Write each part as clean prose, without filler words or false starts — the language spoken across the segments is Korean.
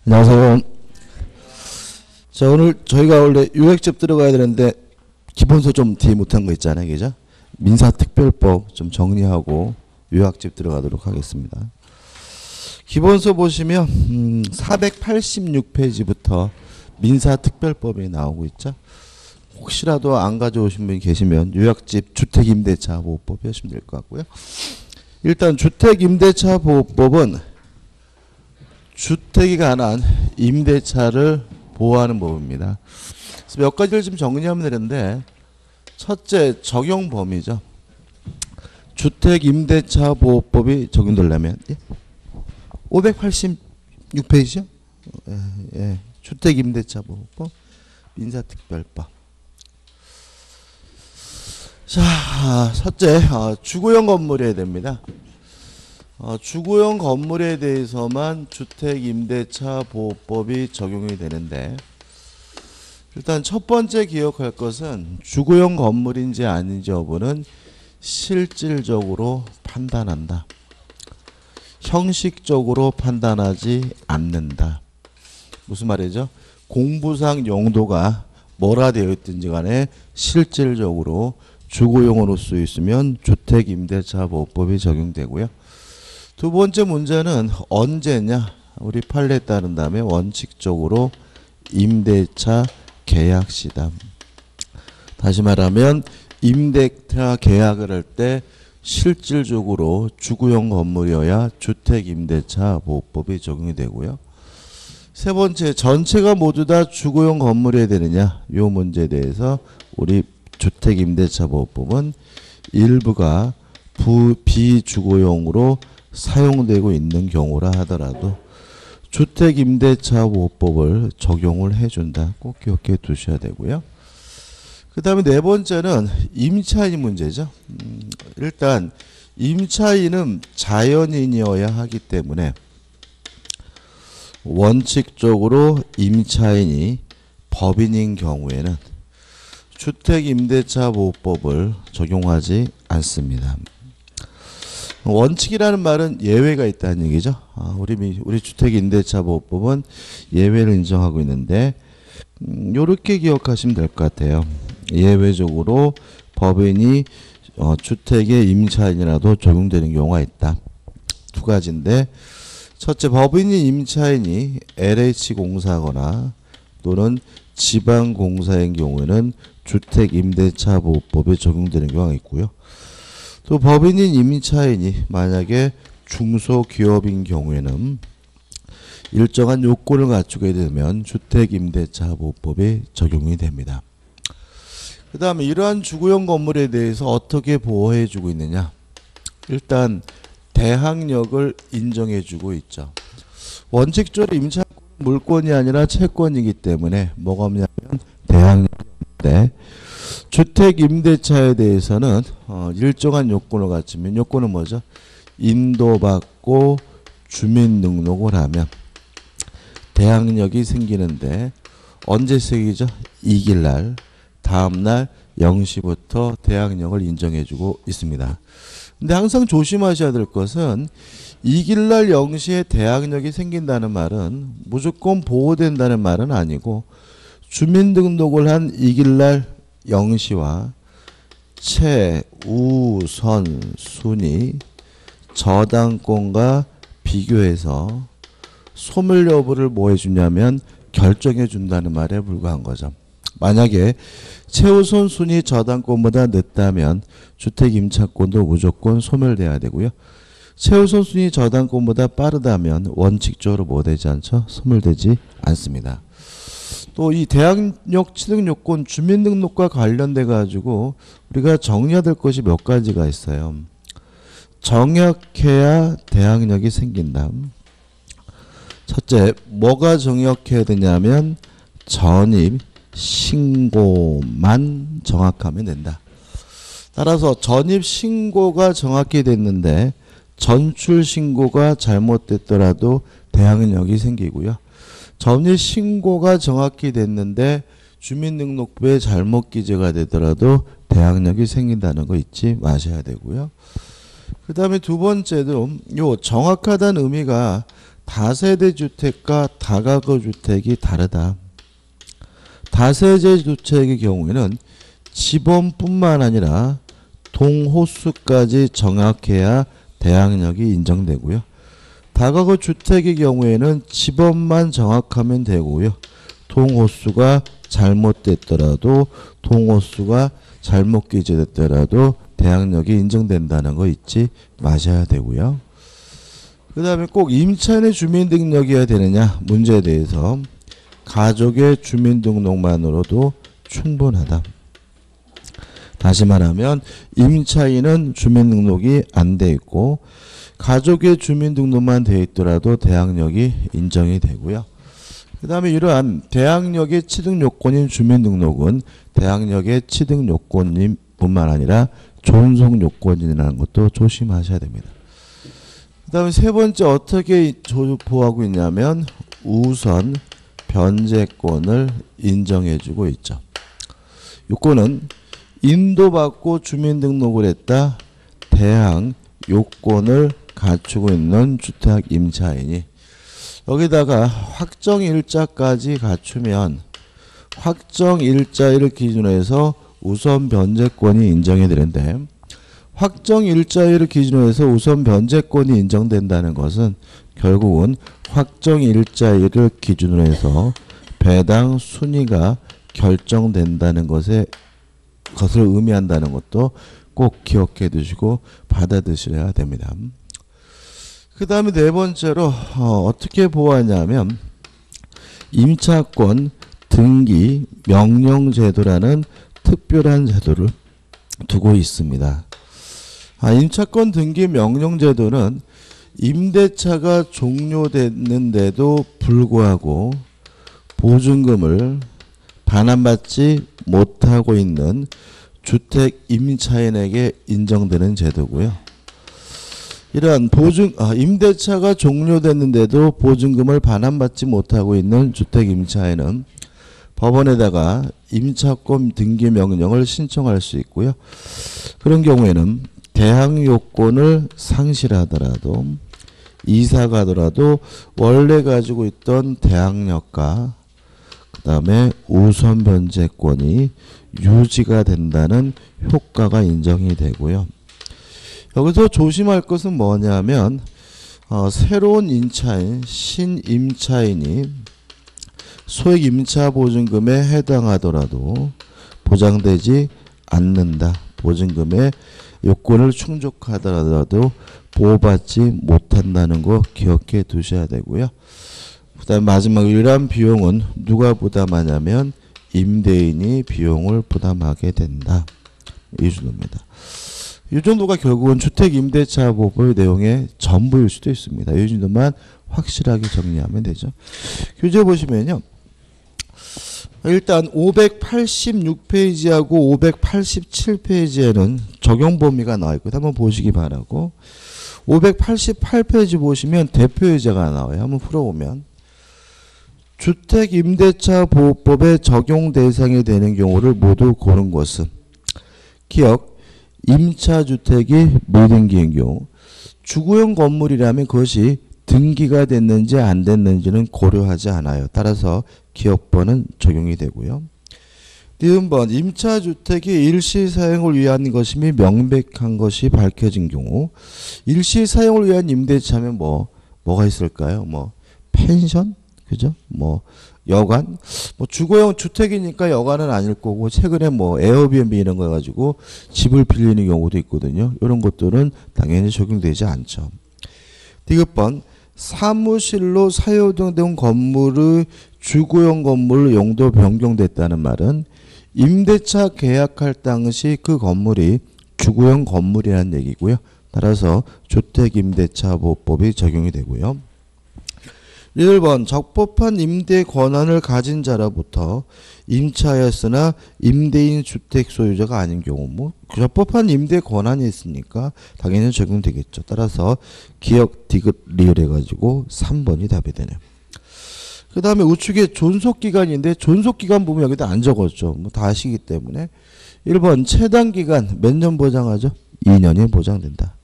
안녕하세요. 자, 오늘 저희가 원래 요약집 들어가야 되는데 기본서 좀 뒤에 못한 거 있잖아요, 그죠? 민사특별법 좀 정리하고 요약집 들어가도록 하겠습니다. 기본서 보시면 486페이지부터 민사특별법이 나오고 있죠. 혹시라도 안 가져오신 분이 계시면 요약집 주택임대차 보호법 하시면 될 것 같고요. 일단 주택임대차 보호법은 주택에 관한 임대차를 보호하는 법입니다. 그래서 몇 가지를 좀 정리하면 되는데, 첫째, 적용 범위죠. 주택임대차 보호법이 적용되려면 586페이지요? 예. 주택임대차 보호법, 민사특별법. 자, 첫째, 주거용 건물이어야 됩니다. 주거용 건물에 대해서만 주택임대차 보호법이 적용이 되는데, 일단 첫 번째 기억할 것은 주거용 건물인지 아닌지 여부는 실질적으로 판단한다. 형식적으로 판단하지 않는다. 무슨 말이죠? 공부상 용도가 뭐라 되어 있든지 간에 실질적으로 주거용으로 쓰여 있으면 주택임대차 보호법이 적용되고요. 두 번째 문제는 언제냐? 우리 판례에 따른 다음에 원칙적으로 임대차 계약 시담. 다시 말하면 임대차 계약을 할 때 실질적으로 주거용 건물이어야 주택임대차 보호법이 적용이 되고요. 세 번째, 전체가 모두 다 주거용 건물이어야 되느냐? 이 문제에 대해서 우리 주택임대차 보호법은 일부가 비주거용으로 사용되고 있는 경우라 하더라도 주택임대차 보호법을 적용을 해준다. 꼭 기억해 두셔야 되고요. 그 다음에 네 번째는 임차인 문제죠. 일단 임차인은 자연인이어야 하기 때문에 원칙적으로 임차인이 법인인 경우에는 주택임대차 보호법을 적용하지 않습니다. 원칙이라는 말은 예외가 있다는 얘기죠. 우리 주택임대차 보호법은 예외를 인정하고 있는데, 요렇게 기억하시면 될 것 같아요. 예외적으로 법인이 주택의 임차인이라도 적용되는 경우가 있다. 두 가지인데, 첫째, 법인인 임차인이 LH공사거나 또는 지방공사인 경우에는 주택임대차 보호법에 적용되는 경우가 있고요. 또 법인인 임차인이 만약에 중소기업인 경우에는 일정한 요건을 갖추게 되면 주택임대차 보호법이 적용이 됩니다. 그 다음에 이러한 주거용 건물에 대해서 어떻게 보호해 주고 있느냐. 일단 대항력을 인정해 주고 있죠. 원칙적으로 임차권은 물권이 아니라 채권이기 때문에 뭐가 없냐면 대항력이 없는데, 주택임대차에 대해서는 일정한 요건을 갖추면, 요건은 뭐죠? 인도받고 주민등록을 하면 대항력이 생기는데, 언제 생기죠? 이길날, 다음날 0시부터 대항력을 인정해주고 있습니다. 근데 항상 조심하셔야 될 것은 이길날 0시에 대항력이 생긴다는 말은 무조건 보호된다는 말은 아니고, 주민등록을 한 이길날 0시와 최우선 순위 저당권과 비교해서 소멸 여부를 뭐 해주냐면 결정해 준다는 말에 불과한 거죠. 만약에 최우선 순위 저당권보다 늦다면 주택임차권도 무조건 소멸돼야 되고요. 최우선 순위 저당권보다 빠르다면 원칙적으로 뭐 되지 않죠? 소멸되지 않습니다. 또 이 대항력 취득 요건 주민등록과 관련돼 가지고 우리가 정리해야 될 것이 몇 가지가 있어요. 정확해야 대항력이 생긴다. 첫째, 뭐가 정확해야 되냐면 전입 신고만 정확하면 된다. 따라서 전입 신고가 정확히 됐는데 전출 신고가 잘못됐더라도 대항력이 생기고요. 전입 신고가 정확히 됐는데 주민등록부에 잘못 기재가 되더라도 대항력이 생긴다는 거 잊지 마셔야 되고요. 그 다음에 두 번째도 요 정확하다는 의미가 다세대 주택과 다가구 주택이 다르다. 다세대 주택의 경우에는 지번뿐만 아니라 동호수까지 정확해야 대항력이 인정되고요. 다가구 주택의 경우에는 지번만 정확하면 되고요. 동호수가 잘못됐더라도 동호수가 잘못 기재됐더라도 대항력이 인정된다는 거 잊지 마셔야 되고요. 그 다음에 꼭 임차인의 주민등록이어야 되느냐 문제에 대해서 가족의 주민등록만으로도 충분하다. 다시 말하면 임차인은 주민등록이 안 돼 있고 가족의 주민등록만 돼 있더라도 대항력이 인정이 되고요. 그 다음에 이러한 대항력의 취득요건인 주민등록은 대항력의 취득요건인 뿐만 아니라 존속요건이라는 것도 조심하셔야 됩니다. 그 다음에 세 번째 어떻게 보호하고 있냐면 우선 변제권을 인정해주고 있죠. 요건은 인도받고 주민등록을 했다. 대항 요건을 갖추고 있는 주택 임차인이 여기다가 확정일자까지 갖추면 확정일자일을 기준으로 해서 우선 변제권이 인정이 되는데 확정일자일을 기준으로 해서 우선 변제권이 인정된다는 것은 결국은 확정일자일을 기준으로 해서 배당 순위가 결정된다는 것을 의미한다는 것도 꼭 기억해 두시고 받아들이셔야 됩니다. 그 다음에 네 번째로 어떻게 보호하냐면 임차권 등기 명령제도라는 특별한 제도를 두고 있습니다. 임차권 등기 명령제도는 임대차가 종료됐는데도 불구하고 보증금을 반환받지 못하고 있는 주택 임차인에게 인정되는 제도고요. 이러한 임대차가 종료됐는데도 보증금을 반환받지 못하고 있는 주택 임차인은 법원에다가 임차권 등기 명령을 신청할 수 있고요. 그런 경우에는 대항 요건을 상실하더라도 이사 가더라도 원래 가지고 있던 대항력과 그 다음에 우선 변제권이 유지가 된다는 효과가 인정이 되고요. 여기서 조심할 것은 뭐냐면 새로운 임차인, 신임차인이 소액 임차 보증금에 해당하더라도 보장되지 않는다. 보증금의 요건을 충족하더라도 보호받지 못한다는 거 기억해 두셔야 되고요. 그 다음에 마지막 이러한 비용은 누가 부담하냐면 임대인이 비용을 부담하게 된다. 이 정도입니다. 이 정도가 결국은 주택임대차보호법의 내용의 전부일 수도 있습니다. 이 정도만 확실하게 정리하면 되죠. 교재 보시면요. 일단 586페이지하고 587페이지에는 적용 범위가 나와 있고 한번 보시기 바라고 588페이지 보시면 대표의제가 나와요. 한번 풀어보면 주택임대차보호법의 적용 대상이 되는 경우를 모두 고른 것은 기억 임차주택이 미등기인 경우 주거용 건물이라면 그것이 등기가 됐는지 안 됐는지는 고려하지 않아요. 따라서 기억번은 적용이 되고요. 니은번 임차주택이 일시사용을 위한 것임이 명백한 것이 밝혀진 경우 일시사용을 위한 임대차면 뭐가 있을까요? 펜션? 그죠? 여관? 주거용 주택이니까 여관은 아닐 거고 최근에 에어비앤비 이런 거 가지고 집을 빌리는 경우도 있거든요. 이런 것들은 당연히 적용되지 않죠. 디귿번 사무실로 사용된 건물의 주거용 건물로 용도 변경됐다는 말은 임대차 계약할 당시 그 건물이 주거용 건물이라는 얘기고요. 따라서 주택임대차보호법이 적용이 되고요. 1번 적법한 임대 권한을 가진 자로부터 임차하였으나 임대인 주택 소유자가 아닌 경우 적법한 임대 권한이 있으니까 당연히 적용되겠죠. 따라서 기억 디귿 리을 해가지고 3번이 답이 되네요. 그 다음에 우측에 존속기간인데 존속기간 보면 여기다 안 적었죠. 다 아시기 때문에 1번 최단기간 몇 년 보장하죠? 2년이 보장된다.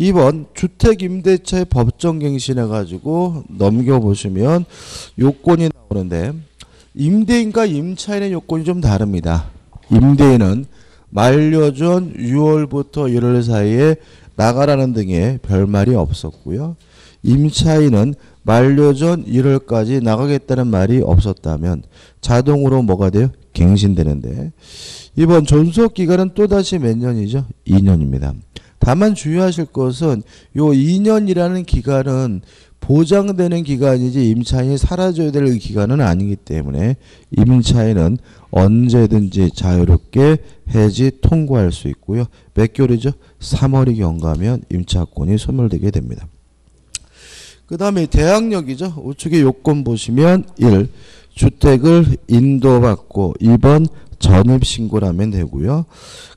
2번 주택임대차의 법정갱신해가지고 넘겨보시면 요건이 나오는데 임대인과 임차인의 요건이 좀 다릅니다. 임대인은 만료 전 6월부터 1월 사이에 나가라는 등의 별말이 없었고요. 임차인은 만료 전 1월까지 나가겠다는 말이 없었다면 자동으로 뭐가 돼요? 갱신되는데 이번 존속기간은 또다시 몇 년이죠? 2년입니다. 다만 주의하실 것은 요 2년이라는 기간은 보장되는 기간이지 임차인이 사라져야 될 기간은 아니기 때문에 임차인은 언제든지 자유롭게 해지 통고할 수 있고요. 몇 개월이죠? 3월이 경과하면 임차권이 소멸되게 됩니다. 그 다음에 대항력이죠. 우측의 요건 보시면 1. 주택을 인도받고 2번 전입신고를 하면 되고요.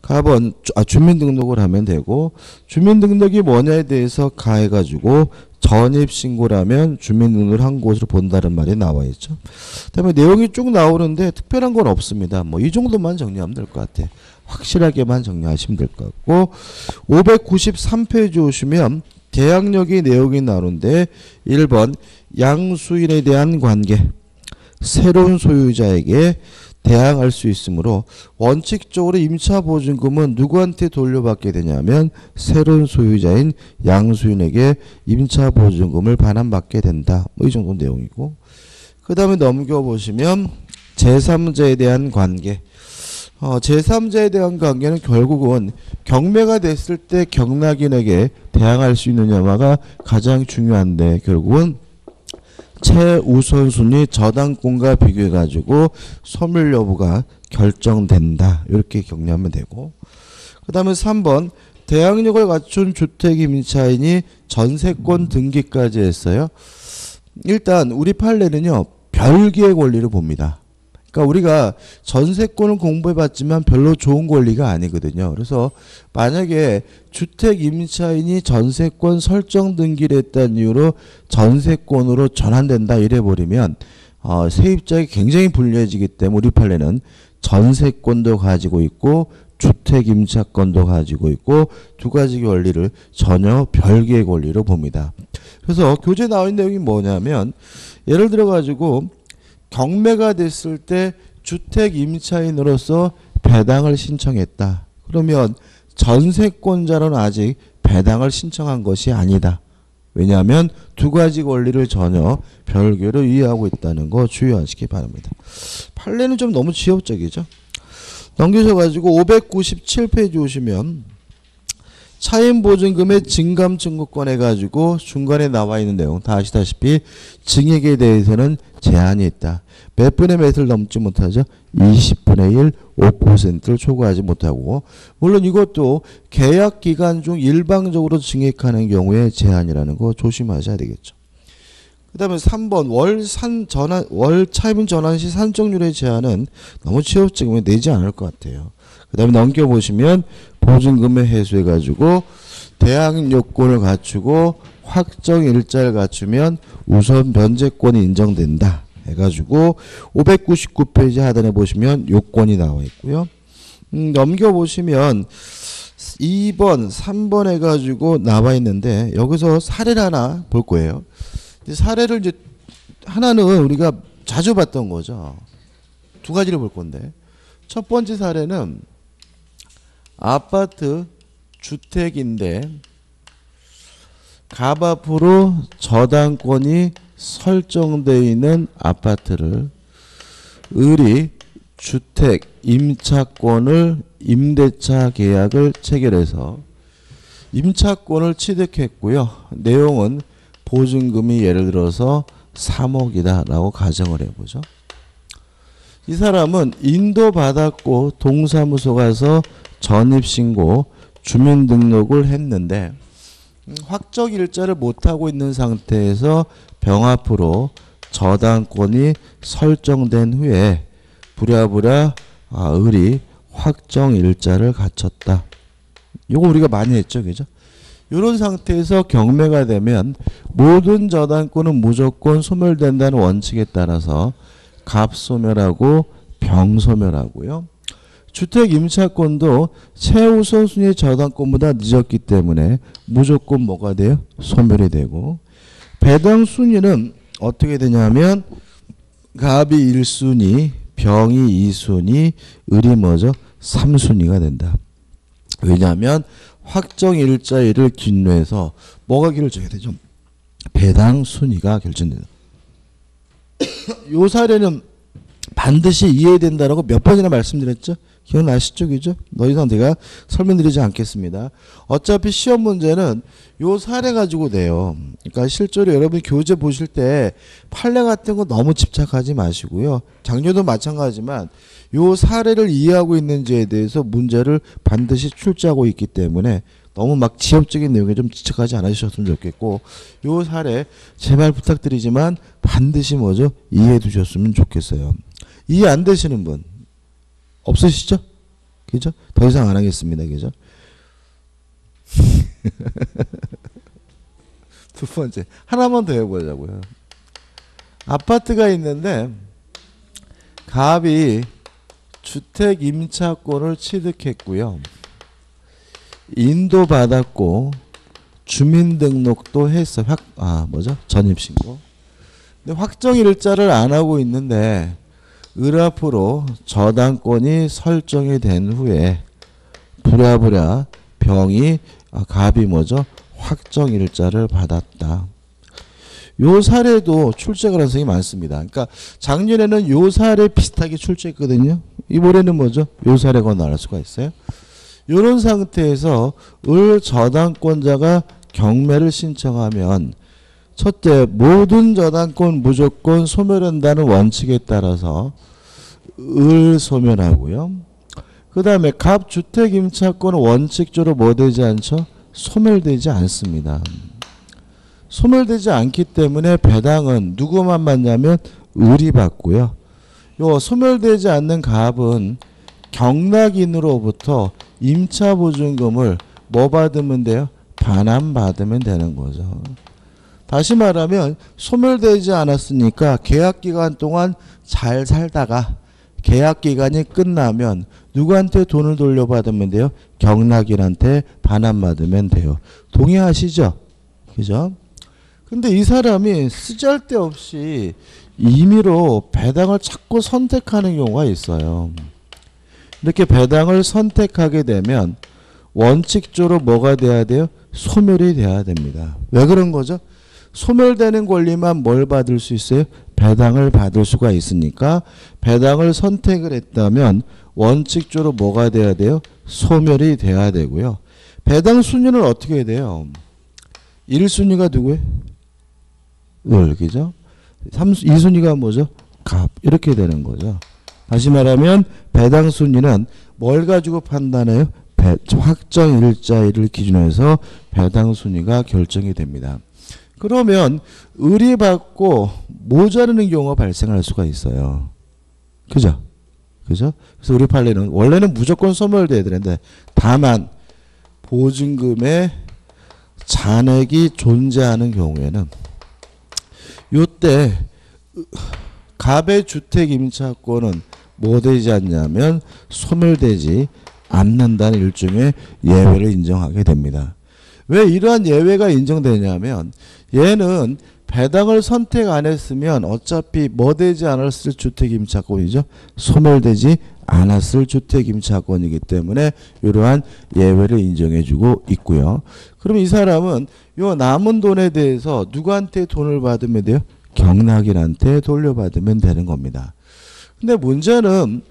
4번 주민등록을 하면 되고 주민등록이 뭐냐에 대해서 가해가지고 전입신고를 하면 주민등록을 한 곳으로 본다는 말이 나와 있죠. 그 다음에 내용이 쭉 나오는데 특별한 건 없습니다. 뭐 이 정도만 정리하면 될 것 같아. 확실하게만 정리하시면 될 것 같고 593페이지 오시면 대항력의 내용이 나오는데 1번 양수인에 대한 관계 새로운 소유자에게 대항할 수 있으므로 원칙적으로 임차보증금은 누구한테 돌려받게 되냐면 새로운 소유자인 양수인에게 임차보증금을 반환받게 된다. 뭐 이 정도 내용이고 그 다음에 넘겨보시면 제3자에 대한 관계 제3자에 대한 관계는 결국은 경매가 됐을 때 경락인에게 대항할 수 있느냐가 가장 중요한데 결국은 최우선순위 저당권과 비교해가지고 소멸 여부가 결정된다. 이렇게 격려하면 되고 그 다음에 3번 대항력을 갖춘 주택임차인이 전세권 등기까지 했어요. 일단 우리 판례는요. 별개의 권리를 봅니다. 그러니까 우리가 전세권을 공부해봤지만 별로 좋은 권리가 아니거든요. 그래서 만약에 주택 임차인이 전세권 설정 등기를 했다는 이유로 전세권으로 전환된다 이래버리면 세입자에게 굉장히 불리해지기 때문에 우리 판례는 전세권도 가지고 있고 주택 임차권도 가지고 있고 두 가지 권리를 전혀 별개의 권리로 봅니다. 그래서 교재에 나와 있는 내용이 뭐냐면 예를 들어 가지고 경매가 됐을 때 주택 임차인으로서 배당을 신청했다. 그러면 전세권자로는 아직 배당을 신청한 것이 아니다. 왜냐하면 두 가지 권리를 전혀 별개로 이해하고 있다는 거 주의하시기 바랍니다. 판례는 좀 너무 지엽적이죠. 넘기셔가지고 597페이지 오시면 차임보증금의 증감 청구권 해가지고 중간에 나와 있는 내용 다 아시다시피 증액에 대해서는 제한이 있다. 몇 분의 몇을 넘지 못하죠? 20분의 1, 5%를 초과하지 못하고 물론 이것도 계약 기간 중 일방적으로 증액하는 경우에 제한이라는 거 조심하셔야 되겠죠. 그 다음에 3번 월 차임 전환 시 산정률의 제한은 너무 취업증명이 내지 않을 것 같아요. 그 다음에 넘겨보시면 보증금을 해소해가지고 대항 요건을 갖추고 확정 일자를 갖추면 우선 변제권이 인정된다. 해가지고 599페이지 하단에 보시면 요건이 나와 있고요. 넘겨보시면 2번, 3번 해가지고 나와 있는데 여기서 사례를 하나 볼 거예요. 사례를 이제 하나는 우리가 자주 봤던 거죠. 두 가지를 볼 건데 첫 번째 사례는 아파트 주택인데 갑 앞으로 저당권이 설정되어 있는 아파트를 을이 주택 임차권을 임대차 계약을 체결해서 임차권을 취득했고요. 내용은 보증금이 예를 들어서 3억이다 라고 가정을 해보죠. 이 사람은 인도받았고 동사무소 가서 전입신고 주민등록을 했는데 확정 일자를 못하고 있는 상태에서 병합으로 저당권이 설정된 후에 부랴부랴 을이 확정 일자를 갖췄다. 이거 우리가 많이 했죠. 그죠? 이런 상태에서 경매가 되면 모든 저당권은 무조건 소멸된다는 원칙에 따라서 갑소멸하고 병소멸하고요. 주택 임차권도 최우선순위 저당권보다 늦었기 때문에 무조건 뭐가 돼요? 소멸이 되고, 배당 순위는 어떻게 되냐면 갑이 1순위, 병이 2순위, 을이 뭐죠? 3순위가 된다. 왜냐하면 확정 일자일을 기준으로 해서 뭐가 결정이 되죠? 배당 순위가 결정된다. 요 사례는 반드시 이해된다라고 몇 번이나 말씀드렸죠? 기억나시죠? 그죠? 더 이상 제가 설명드리지 않겠습니다. 어차피 시험 문제는 요 사례 가지고 돼요. 그러니까 실제로 여러분 교재 보실 때 판례 같은 거 너무 집착하지 마시고요. 작년도 마찬가지지만 요 사례를 이해하고 있는지에 대해서 문제를 반드시 출제하고 있기 때문에 너무 막 지엽적인 내용에 좀 집착하지 않으셨으면 좋겠고, 요 사례 제발 부탁드리지만 반드시 뭐죠? 이해해 두셨으면 좋겠어요. 이해 안 되시는 분 없으시죠? 그죠? 더 이상 안 하겠습니다. 그죠? 두 번째, 하나만 더 해보자고요. 아파트가 있는데 갑이 주택 임차권을 취득했고요. 인도받았고 주민등록도 했어. 전입신고. 근데 확정일자를 안 하고 있는데 을 앞으로 저당권이 설정이 된 후에 부랴부랴 병이 갑이 뭐죠? 확정일자를 받았다. 요 사례도 출제 가능성이 많습니다. 그러니까 작년에는 요 사례 비슷하게 출제했거든요. 이번에는 뭐죠? 요 사례가 나올 수가 있어요. 이런 상태에서 을 저당권자가 경매를 신청하면 첫째, 모든 저당권 무조건 소멸한다는 원칙에 따라서 을 소멸하고요. 그 다음에 갑 주택 임차권은 원칙적으로 뭐 되지 않죠? 소멸되지 않습니다. 소멸되지 않기 때문에 배당은 누구만 받냐면 을이 받고요. 요 소멸되지 않는 갑은 경락인으로부터 임차보증금을 뭐 받으면 돼요? 반환 받으면 되는 거죠. 다시 말하면 소멸되지 않았으니까 계약기간 동안 잘 살다가 계약기간이 끝나면 누구한테 돈을 돌려받으면 돼요? 경락인한테 반환받으면 돼요. 동의하시죠? 그죠? 근데 이 사람이 쓰잘데없이 임의로 배당을 자꾸 선택하는 경우가 있어요. 이렇게 배당을 선택하게 되면 원칙적으로 뭐가 돼야 돼요? 소멸이 돼야 됩니다. 왜 그런 거죠? 소멸되는 권리만 뭘 받을 수 있어요? 배당을 받을 수가 있으니까 배당을 선택을 했다면 원칙적으로 뭐가 돼야 돼요? 소멸이 돼야 되고요. 배당 순위는 어떻게 해야 돼요? 1순위가 누구예요? 을, 그죠? 2순위가 뭐죠? 갑. 이렇게 되는 거죠. 다시 말하면 배당 순위는 뭘 가지고 판단해요? 확정 일자일을 기준으로 해서 배당 순위가 결정이 됩니다. 그러면 을이 받고 모자르는 경우가 발생할 수가 있어요. 그죠? 그죠? 그래서 우리 판례는 원래는 무조건 소멸돼야 되는데 다만 보증금의 잔액이 존재하는 경우에는 요때 갑의 주택 임차권은 뭐 되지 않냐면 소멸되지 않는다는 일종의 예외를 인정하게 됩니다. 왜 이러한 예외가 인정되냐면 얘는 배당을 선택 안 했으면 어차피 뭐 되지 않았을 주택임차권이죠. 소멸되지 않았을 주택임차권이기 때문에 이러한 예외를 인정해주고 있고요. 그럼 이 사람은 요 남은 돈에 대해서 누구한테 돈을 받으면 돼요? 경락인한테 돌려받으면 되는 겁니다. 근데 문제는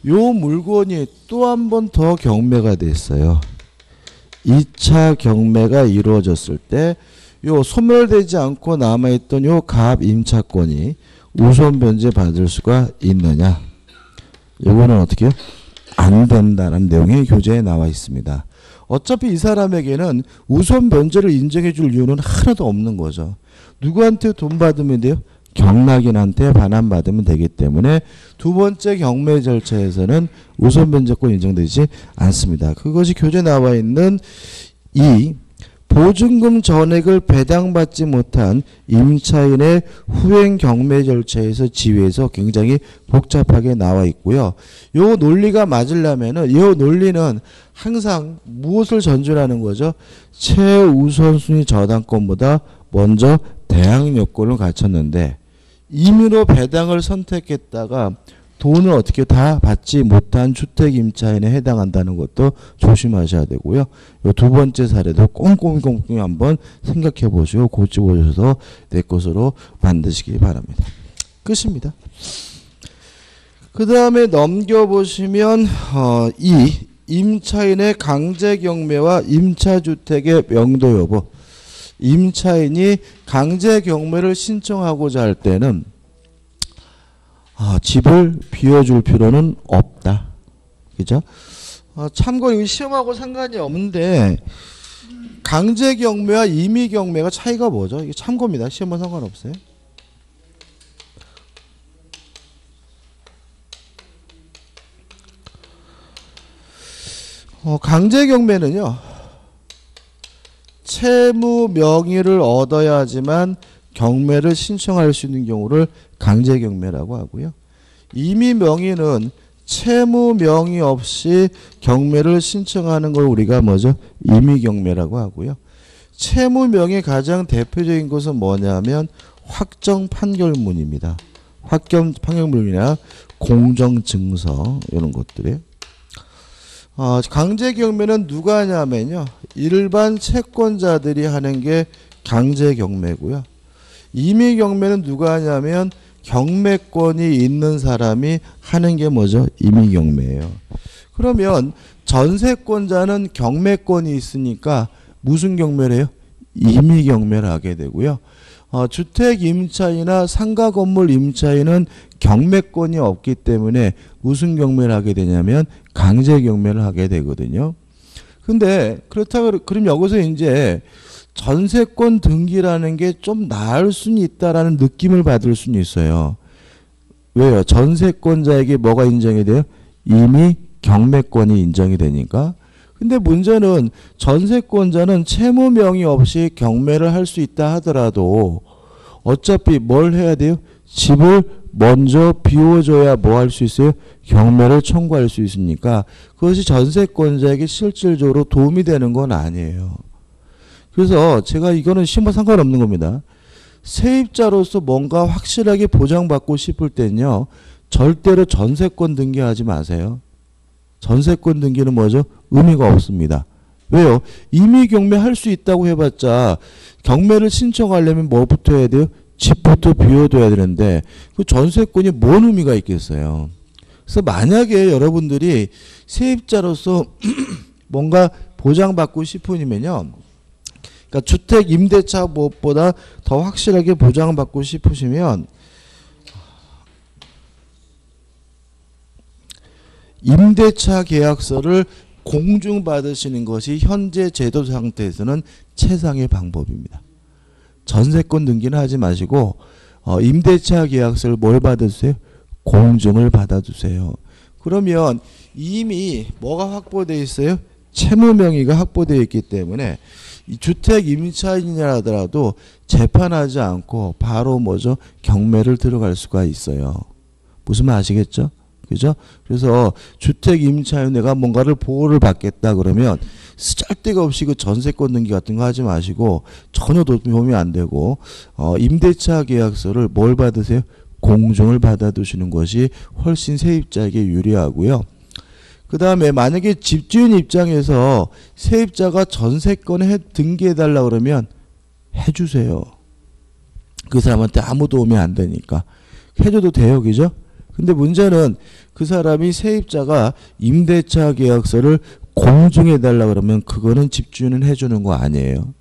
요 물건이 또 한 번 더 경매가 됐어요. 2차 경매가 이루어졌을 때 요 소멸되지 않고 남아있던 요 갑 임차권이 우선 변제 받을 수가 있느냐? 이거는 어떻게 해요? 안 된다는 내용이 교재에 나와 있습니다. 어차피 이 사람에게는 우선 변제를 인정해 줄 이유는 하나도 없는 거죠. 누구한테 돈 받으면 돼요? 경락인한테 반환받으면 되기 때문에 두 번째 경매 절차에서는 우선 변제권 인정되지 않습니다. 그것이 교재에 나와 있는 이 보증금 전액을 배당받지 못한 임차인의 후행 경매 절차에서 지위에서 굉장히 복잡하게 나와 있고요. 요 논리가 맞으려면은 이 논리는 항상 무엇을 전제하는 거죠? 최우선순위 저당권보다 먼저 대항 요건을 갖췄는데 임의로 배당을 선택했다가 돈을 어떻게 다 받지 못한 주택 임차인에 해당한다는 것도 조심하셔야 되고요. 이 두 번째 사례도 꼼꼼히 한번 생각해 보시고 고쳐 보셔서 내 것으로 만드시기 바랍니다. 끝입니다. 그 다음에 넘겨보시면 이 임차인의 강제 경매와 임차주택의 명도 여부. 임차인이 강제 경매를 신청하고자 할 때는 집을 비워줄 필요는 없다. 그죠? 참고로 이 시험하고 상관이 없는데 강제 경매와 임의 경매가 차이가 뭐죠? 이게 참고입니다. 시험은 상관없어요. 강제 경매는요. 채무 명의를 얻어야지만 경매를 신청할 수 있는 경우를 강제 경매라고 하고요. 임의 명의는 채무 명의 없이 경매를 신청하는 걸 우리가 뭐죠? 임의 경매라고 하고요. 채무 명의 가장 대표적인 것은 뭐냐면 확정 판결문입니다. 확정 판결문이나 공정 증서 이런 것들이에요. 강제 경매는 누가 하냐면요. 일반 채권자들이 하는 게 강제 경매고요. 임의 경매는 누가 하냐면 경매권이 있는 사람이 하는 게 뭐죠? 임의 경매예요. 그러면 전세권자는 경매권이 있으니까 무슨 경매를 해요? 임의 경매를 하게 되고요. 주택 임차인이나 상가 건물 임차인은 경매권이 없기 때문에 무슨 경매를 하게 되냐면 강제 경매를 하게 되거든요. 근데 그렇다고 그럼 여기서 이제 전세권 등기라는 게 좀 나을 수는 있다라는 느낌을 받을 수는 있어요. 왜요? 전세권자에게 뭐가 인정이 돼요? 이미 경매권이 인정이 되니까. 근데 문제는 전세권자는 채무 명의 없이 경매를 할 수 있다 하더라도 어차피 뭘 해야 돼요? 집을 먼저 비워줘야 뭐 할 수 있어요? 경매를 청구할 수 있으니까 그것이 전세권자에게 실질적으로 도움이 되는 건 아니에요. 그래서 제가 이거는 시험과 상관없는 겁니다. 세입자로서 뭔가 확실하게 보장받고 싶을 때는요. 절대로 전세권 등기하지 마세요. 전세권 등기는 뭐죠? 의미가 없습니다. 왜요? 이미 경매할 수 있다고 해봤자 경매를 신청하려면 뭐부터 해야 돼요? 집부터 비워둬야 되는데 그 전세권이 뭔 의미가 있겠어요. 그래서 만약에 여러분들이 세입자로서 뭔가 보장받고 싶으면요. 그러니까 주택 임대차 무엇보다 더 확실하게 보장받고 싶으시면 임대차 계약서를 공증받으시는 것이 현재 제도 상태에서는 최상의 방법입니다. 전세권 등기는 하지 마시고 임대차 계약서를 뭘 받으세요? 공증을 받아주세요. 그러면 이미 뭐가 확보되어 있어요? 채무 명의가 확보되어 있기 때문에 이 주택 임차인이라 하더라도 재판하지 않고 바로 뭐죠? 경매를 들어갈 수가 있어요. 무슨 말 아시겠죠? 그죠? 그래서 주택 임차인 내가 뭔가를 보호를 받겠다 그러면 쓰잘데가 없이 그 전세권 등기 같은 거 하지 마시고 전혀 도움이 안 되고 임대차 계약서를 뭘 받으세요? 공증을 받아두시는 것이 훨씬 세입자에게 유리하고요. 그 다음에 만약에 집주인 입장에서 세입자가 전세권에 등기해달라 그러면 해주세요. 그 사람한테 아무 도움이 안 되니까. 해줘도 돼요. 그죠? 근데 문제는 그 사람이 세입자가 임대차 계약서를 공증해달라 그러면 그거는 집주인은 해주는 거 아니에요.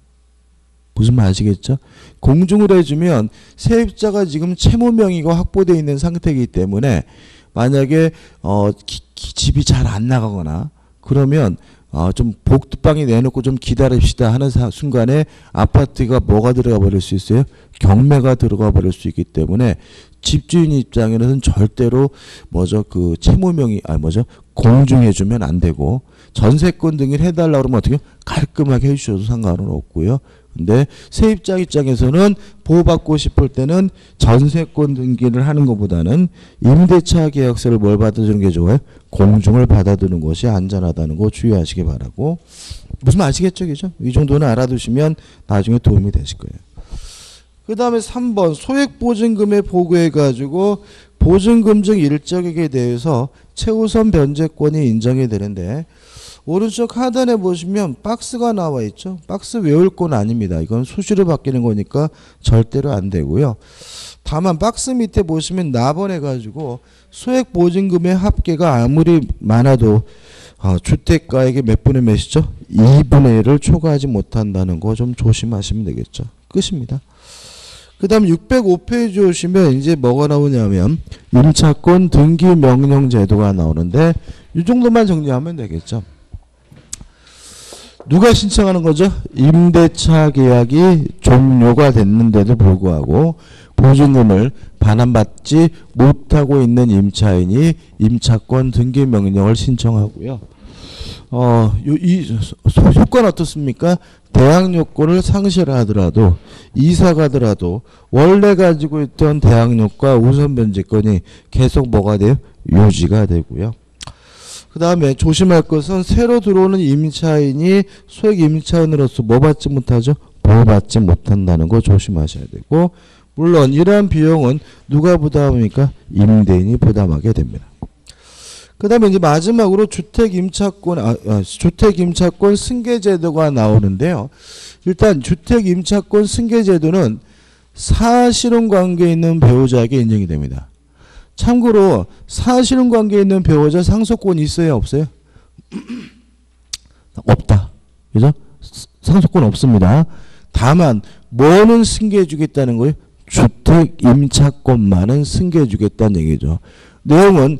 무슨 말 아시겠죠? 공증을 해주면 세입자가 지금 채무 명의가 확보되어 있는 상태이기 때문에 만약에 집이 잘 안 나가거나 그러면 좀 복도방에 내놓고 좀 기다립시다 하는 순간에 아파트가 뭐가 들어가 버릴 수 있어요? 경매가 들어가 버릴 수 있기 때문에 집주인 입장에는 절대로 뭐죠? 그 채무명의 공증해 주면 안 되고 전세권 등기를 해달라고 그러면 어떻게 깔끔하게 해주셔도 상관은 없고요. 근데 세입자 입장에서는 보호받고 싶을 때는 전세권 등기를 하는 것보다는 임대차 계약서를 뭘 받아주는 게 좋아요? 공증을 받아두는 것이 안전하다는 거 주의하시기 바라고. 무슨 말 아시겠죠? 그죠? 이 정도는 알아두시면 나중에 도움이 되실 거예요. 그 다음에 3번 소액보증금에 보고해가지고 보증금증 일정액에 대해서 최우선 변제권이 인정이 되는데 오른쪽 하단에 보시면 박스가 나와 있죠. 박스 외울 건 아닙니다. 이건 수시로 바뀌는 거니까 절대로 안 되고요. 다만 박스 밑에 보시면 납원해가지고 소액보증금의 합계가 아무리 많아도 주택가액의 몇 분의 몇이죠? 2분의 1을 초과하지 못한다는 거 좀 조심하시면 되겠죠. 끝입니다. 그 다음 605페이지 오시면 이제 뭐가 나오냐면 임차권 등기 명령 제도가 나오는데 이 정도만 정리하면 되겠죠. 누가 신청하는 거죠? 임대차 계약이 종료가 됐는데도 불구하고 보증금을 반환받지 못하고 있는 임차인이 임차권 등기 명령을 신청하고요. 이 효과는 어떻습니까? 대항 요건을 상실하더라도 이사 가더라도 원래 가지고 있던 대항 요건 우선 변제권이 계속 뭐가 돼요? 유지가 되고요. 그 다음에 조심할 것은 새로 들어오는 임차인이 소액 임차인으로서 뭐 받지 못하죠? 보호받지 못한다는 거 조심하셔야 되고 물론 이러한 비용은 누가 부담합니까? 임대인이 부담하게 됩니다. 그 다음에 이제 마지막으로 주택임차권 승계제도가 나오는데요. 일단 주택임차권 승계제도는 사실혼 관계에 있는 배우자에게 인정이 됩니다. 참고로 사실혼 관계에 있는 배우자 상속권이 있어요? 없어요? 없다. 그죠? 상속권 없습니다. 다만 뭐는 승계해 주겠다는 거예요? 주택임차권만은 승계해 주겠다는 얘기죠. 내용은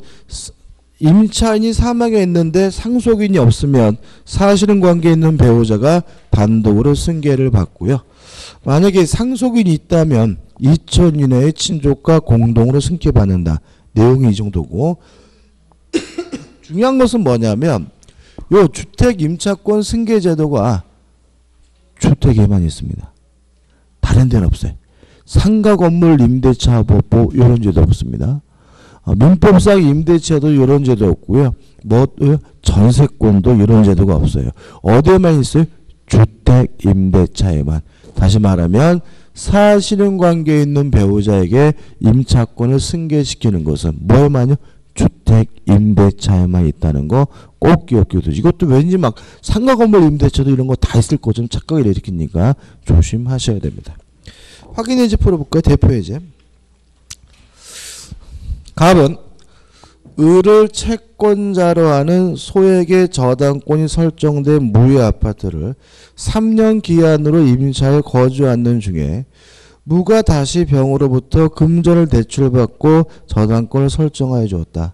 임차인이 사망했는데 상속인이 없으면 사실혼 관계에 있는 배우자가 단독으로 승계를 받고요. 만약에 상속인이 있다면 2천 이내의 친족과 공동으로 승계받는다. 내용이 이 정도고 중요한 것은 뭐냐면 요 주택임차권 승계제도가 주택에만 있습니다. 다른 데는 없어요. 상가건물 임대차보호 이런 제도 없습니다. 민법상 임대차도 이런 제도 없고요. 전세권도 이런 제도가 없어요. 어디에만 있어요? 주택임대차에만. 다시 말하면 사실혼 관계에 있는 배우자에게 임차권을 승계시키는 것은 뭐에만요? 주택임대차에만 있다는 거 꼭 기억해 두시고 이것도 왠지 막 상가건물 임대차도 이런 거 다 있을 거 좀 착각을 일으키니까 조심하셔야 됩니다. 확인해제 풀어볼까요? 대표해제. 갑은 을을 채권자로 하는 소액의 저당권이 설정된 무효 아파트를 3년 기한으로 임차에 거주하는 중에 무가 다시 병으로부터 금전을 대출받고 저당권을 설정하여 주었다.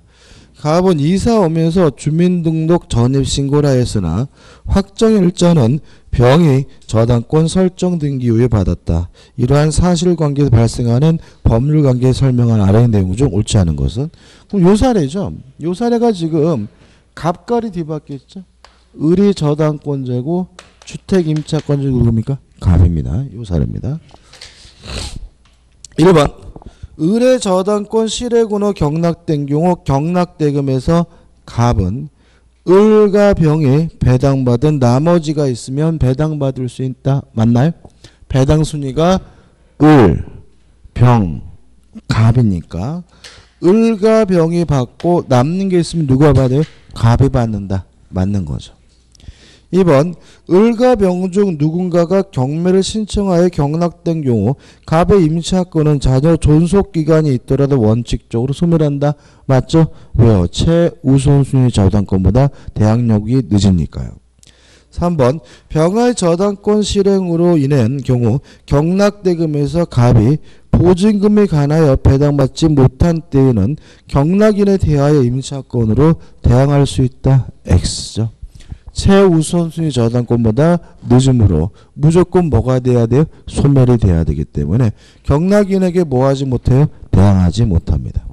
갑은 이사 오면서 주민등록 전입신고를 하였으나 확정일자는 병이 저당권 설정 등기 이후에 받았다. 이러한 사실관계에서 발생하는 법률관계에 설명한 아래의 내용 중 옳지 않은 것은? 그럼 요 사례죠. 요 사례가 지금 갑갈이 뒤바뀌었죠. 을이 저당권자고 주택임차권자 누굽니까? 갑입니다. 요 사례입니다. 1번 을의 저당권 실외군호 경락된 경우 경락대금에서 갑은 을과 병이 배당받은 나머지가 있으면 배당받을 수 있다. 맞나요? 배당 순위가 을, 병, 갑이니까 을과 병이 받고 남는 게 있으면 누가 받아요? 갑이 받는다. 맞는 거죠. 2번 을과 병 중 누군가가 경매를 신청하여 경락된 경우 갑의 임차권은 자녀 존속기간이 있더라도 원칙적으로 소멸한다. 맞죠? 왜요? 최우선순위 저당권보다 대항력이 늦으니까요. 3번 병의 저당권 실행으로 인한 경우 경락대금에서 갑이 보증금에 관하여 배당받지 못한 때에는 경락인에 대하여 임차권으로 대항할 수 있다. X죠. 최우선순위 저당권보다 늦음으로 무조건 뭐가 돼야 돼요? 소멸이 돼야 되기 때문에 경락인에게 뭐 하지 못해요? 대항하지 못합니다.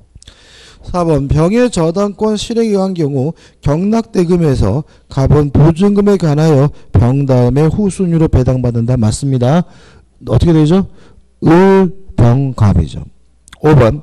4번 병의 저당권 실행에 의한 경우 경락대금에서 갑은 보증금에 관하여 병 다음에 후순위로 배당받는다. 맞습니다. 어떻게 되죠? 을병갑이죠. 5번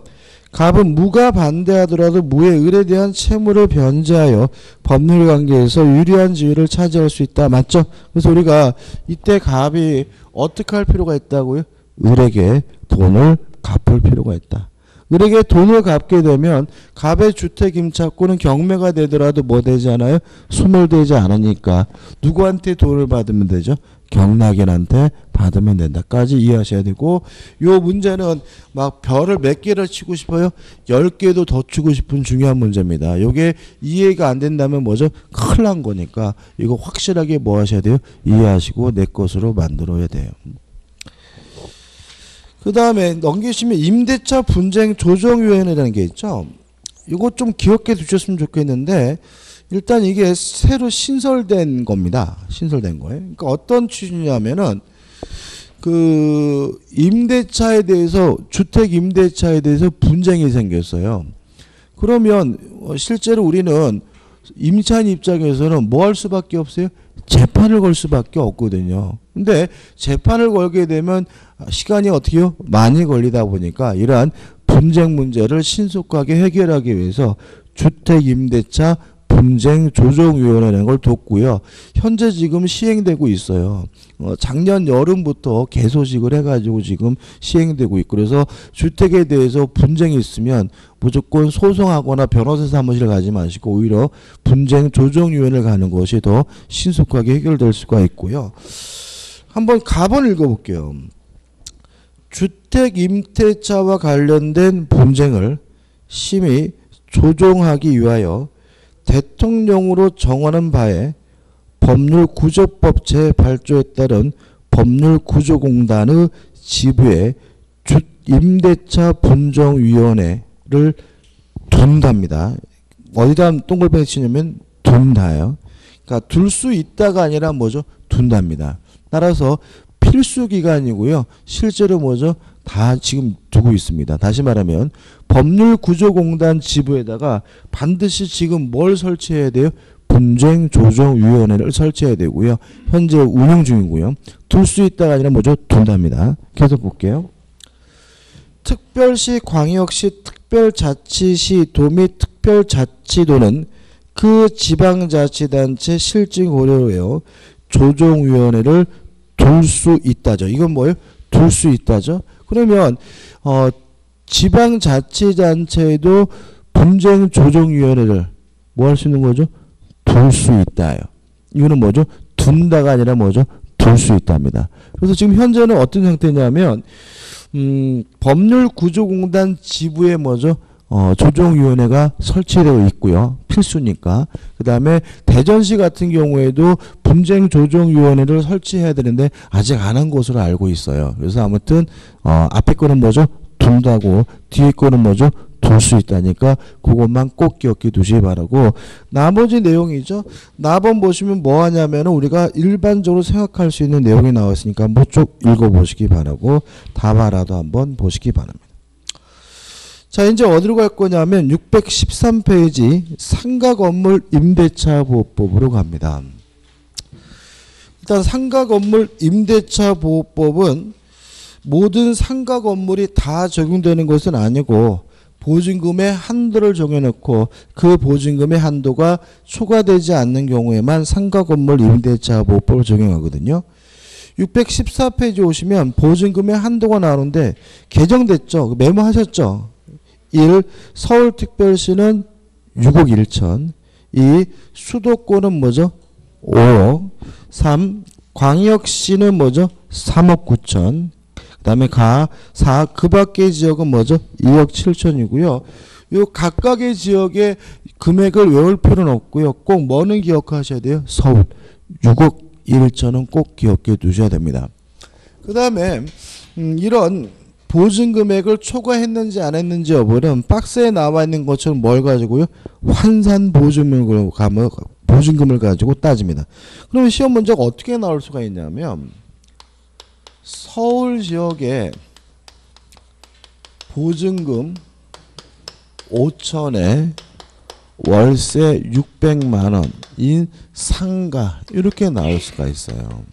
갑은 무가 반대하더라도 무의 을에 대한 채무를 변제하여 법률관계에서 유리한 지위를 차지할 수 있다. 맞죠? 그래서 우리가 이때 갑이 어떻게 할 필요가 있다고요? 을에게 돈을 갚을 필요가 있다. 을에게 돈을 갚게 되면 갑의 주택 임차권은 경매가 되더라도 뭐 되지 않아요? 소멸되지 않으니까 누구한테 돈을 받으면 되죠? 경락인한테 받으면 된다까지 이해하셔야 되고, 요 문제는 막 별을 몇 개를 치고 싶어요? 10개도 더 치고 싶은 중요한 문제입니다. 요게 이해가 안 된다면 뭐죠? 큰일 난 거니까 이거 확실하게 뭐 하셔야 돼요? 이해하시고 내 것으로 만들어야 돼요. 그 다음에 넘기시면 임대차 분쟁 조정위원회라는 게 있죠. 이거 좀 기억해 두셨으면 좋겠는데, 일단 이게 새로 신설된 겁니다. 신설된 거예요. 그러니까 어떤 취지냐면은 그 임대차에 대해서, 주택 임대차에 대해서 분쟁이 생겼어요. 그러면 실제로 우리는 임차인 입장에서는 뭐 할 수밖에 없어요? 재판을 걸 수밖에 없거든요. 근데 재판을 걸게 되면 시간이 어떻게요? 많이 걸리다 보니까 이러한 분쟁 문제를 신속하게 해결하기 위해서 주택임대차 분쟁조정위원회라는 걸 뒀고요. 현재 지금 시행되고 있어요. 작년 여름부터 개소식을 해가지고 지금 시행되고 있고, 그래서 주택에 대해서 분쟁이 있으면 무조건 소송하거나 변호사 사무실 가지 마시고 오히려 분쟁조정위원회를 가는 것이 더 신속하게 해결될 수가 있고요. 한번 갑을 읽어볼게요. 주택 임대차와 관련된 분쟁을 심히 조정하기 위하여 대통령으로 정하는 바에 법률구조법 제8조에 따른 법률구조공단의 지부에 임대차 분정위원회를 둔답니다. 어디다 동글뱅이 치냐면 둔다예요. 그러니까 둘 수 있다가 아니라 뭐죠? 둔답니다. 따라서 필수 기간이고요. 실제로 뭐죠? 다 지금 두고 있습니다. 다시 말하면 법률구조공단 지부에다가 반드시 지금 뭘 설치해야 돼요? 분쟁조정위원회를 설치해야 되고요. 현재 운영 중이고요. 둘 수 있다가 아니라 뭐죠? 둔답니다. 계속 볼게요. 특별시, 광역시, 특별자치시, 도 및 특별자치도는 그 지방자치단체 실증 고려하여 조정위원회를 둘 수 있다죠. 이건 뭐예요? 둘 수 있다죠. 그러면 지방자치단체에도 분쟁조정위원회를 뭐 할 수 있는 거죠? 둘 수 있다요. 이거는 뭐죠? 둔다가 아니라 뭐죠? 둘 수 있답니다. 그래서 지금 현재는 어떤 형태냐면 법률구조공단 지부에 뭐죠? 조정위원회가 설치되어 있고요. 필수니까. 그 다음에 대전시 같은 경우에도 분쟁조정위원회를 설치해야 되는데 아직 안 한 것으로 알고 있어요. 그래서 아무튼 앞에 거는 뭐죠? 둔다고 뒤에 거는 뭐죠? 둘 수 있다니까 그것만 꼭 기억해 두시기 바라고, 나머지 내용이죠. 나번 보시면 뭐 하냐면 우리가 일반적으로 생각할 수 있는 내용이 나왔으니까 한번 쭉 읽어보시기 바라고 답알아도 한번 보시기 바랍니다. 자, 이제 어디로 갈 거냐면 613페이지 상가건물 임대차 보호법으로 갑니다. 일단 상가건물 임대차 보호법은 모든 상가건물이 다 적용되는 것은 아니고 보증금의 한도를 정해놓고 그 보증금의 한도가 초과되지 않는 경우에만 상가건물 임대차 보호법을 적용하거든요. 614페이지 오시면 보증금의 한도가 나오는데 개정됐죠. 메모하셨죠. 1. 서울특별시는 6억 1천. 2. 수도권은 뭐죠? 5억. 3. 광역시는 뭐죠? 3억 9천. 그 다음에 4. 그 밖의 지역은 뭐죠? 2억 7천이고요. 요 각각의 지역의 금액을 외울 필요는 없고요. 꼭 뭐는 기억하셔야 돼요? 서울 6억 1천은 꼭 기억해 두셔야 됩니다. 그 다음에 이런 보증금액을 초과했는지 안 했는지 여부는 박스에 나와 있는 것처럼 뭘 가지고요? 환산 보증금을 가지고 따집니다. 그러면 시험 문제가 어떻게 나올 수가 있냐면 서울 지역의 보증금 5천에 월세 600만 원인 상가 이렇게 나올 수가 있어요.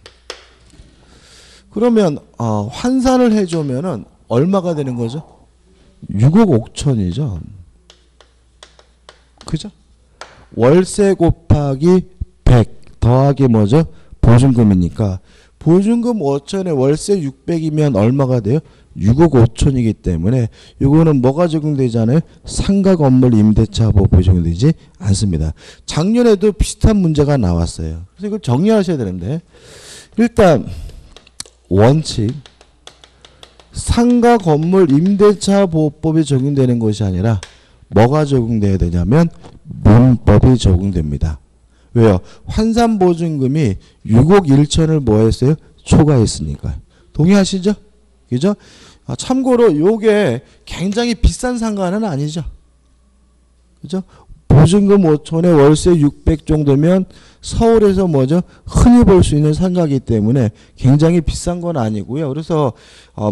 그러면 환산을 해주면은 얼마가 되는 거죠? 6억 5천이죠. 그죠? 월세 곱하기 100 더하기 뭐죠? 보증금이니까 보증금 5천에 월세 600이면 얼마가 돼요? 6억 5천이기 때문에 이거는 뭐가 적용되잖아요? 상가 건물 임대차 보호법이 적용되지 않습니다. 작년에도 비슷한 문제가 나왔어요. 그래서 이걸 정리하셔야 되는데 일단 원칙 상가 건물 임대차 보호법이 적용되는 것이 아니라 뭐가 적용돼야 되냐면 민법이 적용됩니다. 왜요? 환산보증금이 6억 1천을 뭐 했어요? 초과했으니까. 동의하시죠? 그죠? 참고로 요게 굉장히 비싼 상가는 아니죠. 그죠? 보증금 5천에 월세 600 정도면 서울에서 뭐죠? 흔히 볼 수 있는 상가이기 때문에 굉장히 비싼 건 아니고요. 그래서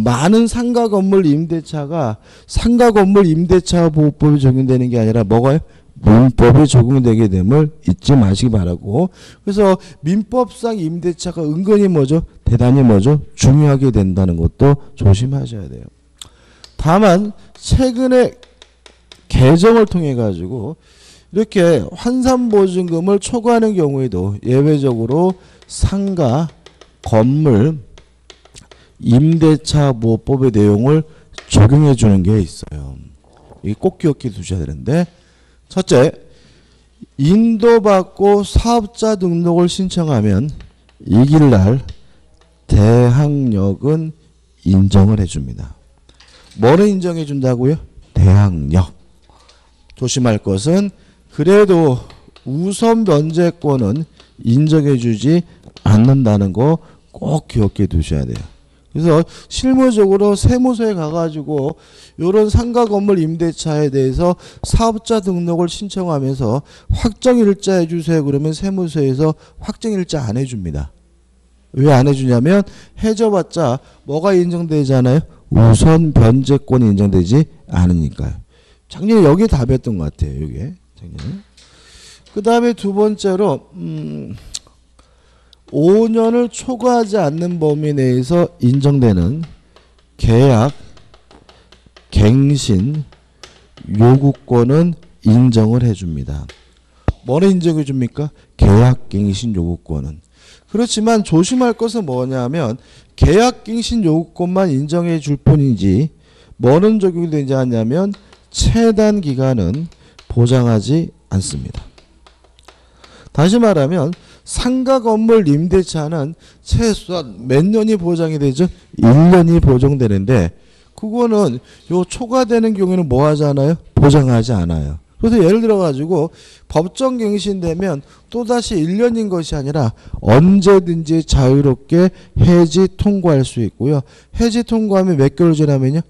많은 상가 건물 임대차가 상가 건물 임대차 보호법이 적용되는 게 아니라 뭐가요? 민법이 적용되게 됨을 잊지 마시기 바라고. 그래서 민법상 임대차가 은근히 뭐죠? 대단히 뭐죠? 중요하게 된다는 것도 조심하셔야 돼요. 다만 최근에 개정을 통해 가지고 이렇게 환산보증금을 초과하는 경우에도 예외적으로 상가 건물 임대차 보호법의 내용을 적용해 주는 게 있어요. 이게 꼭 기억해 두셔야 되는데 첫째, 인도받고 사업자 등록을 신청하면 이길날 대항력은 인정을 해줍니다. 뭐를 인정해 준다고요? 대항력. 조심할 것은 그래도 우선 면제권은 인정해 주지 않는다는 거 꼭 기억해 두셔야 돼요. 그래서 실무적으로 세무서에 가가지고 이런 상가 건물 임대차에 대해서 사업자 등록을 신청하면서 확정일자 해주세요. 그러면 세무서에서 확정일자 안 해줍니다. 왜 안 해주냐면 해줘봤자 뭐가 인정되잖아요. 우선 변제권이 인정되지 않으니까요. 작년에 여기 답이었던 것 같아요. 이게 작년에. 그 다음에 두 번째로 5년을 초과하지 않는 범위 내에서 인정되는 계약, 갱신, 요구권은 인정을 해줍니다. 뭐를 인정해 줍니까? 계약, 갱신, 요구권은. 그렇지만 조심할 것은 뭐냐면 계약, 갱신, 요구권만 인정해 줄 뿐이지 뭐는 적용되지 않냐면 체단 기간은 보장하지 않습니다. 다시 말하면 상가 건물 임대차는 최소한 몇 년이 보장이 되죠? 1년이 보장되는데 그거는 요 초과되는 경우에는 뭐 하잖아요? 보장하지 않아요. 그래서 예를 들어 가지고 법정 갱신되면 또다시 1년인 것이 아니라 언제든지 자유롭게 해지 통과할 수 있고요. 해지 통과하면 몇 개월 지나면요?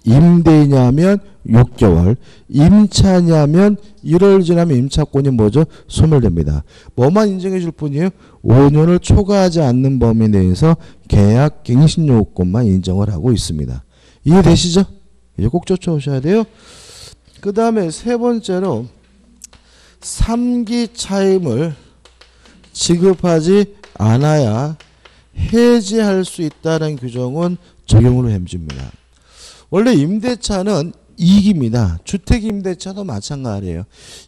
임대냐면 6개월, 임차냐면 1월 지나면 임차권이 뭐죠? 소멸됩니다. 뭐만 인정해 줄 뿐이에요? 5년을 초과하지 않는 범위 내에서 계약 갱신 요건만 인정을 하고 있습니다. 이해되시죠? 이제 꼭 쫓아오셔야 돼요. 그 다음에 세 번째로 3기 차임을 지급하지 않아야 해지할 수 있다는 규정은 적용을 해줍니다. 원래 임대차는 2기입니다. 주택임대차도 마찬가지예요.